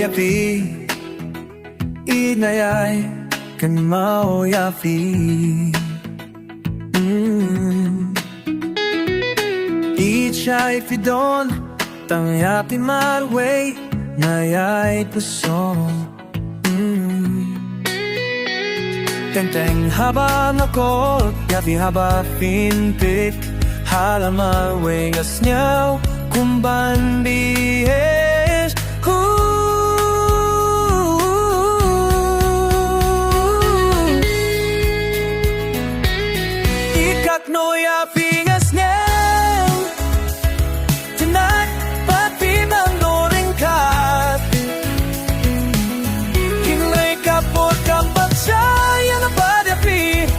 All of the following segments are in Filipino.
yapi Ieid na yay kan mau yapi Ieid siya'y fidon tang yapi marway na yay pusong Tenteng habang ako yapi haba finpik Halama wengas niyaw kumban bihes Ikak no yapi ngas niyaw Tonight pati mandoring kat Kinlay kapot kampat siya na padapi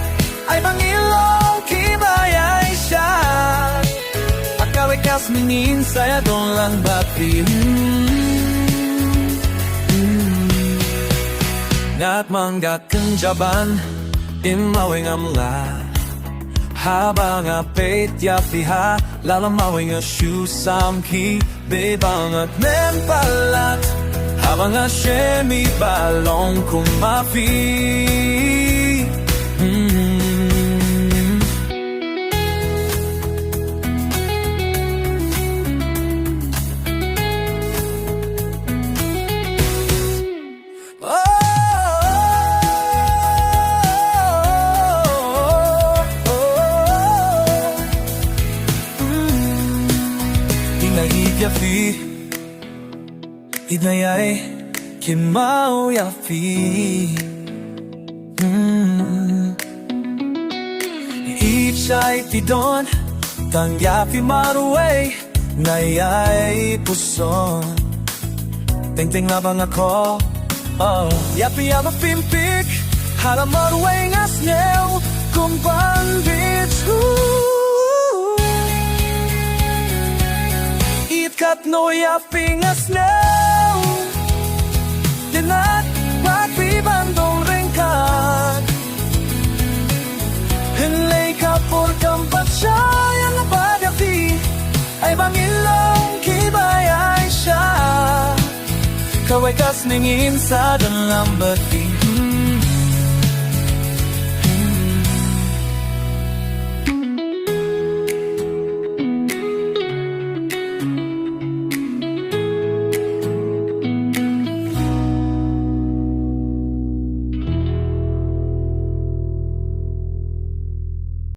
Ay mangilong kibayay siya Akawikas minin saya don lang bapi Ngat manggak kenjaban Imawing amla Habang apet yapiha Lalamawing a shoe samki Bebang at mempalat Habang a shemi balong kumapi Ieid yapi Ieid na yay kimau yapi Ieid siya'y tidon tang yapi maruway na yay puson Teng-teng labang ako Yapi ama pimpik halam maruway ngas nyew kumpan bitch Kat no yapi ngas now Dinat magbibandong ringkat Hinlay kapur kampat siya Yang napagapi Ay bangilong kibayay siya Kaway kas ningin sa dalam bati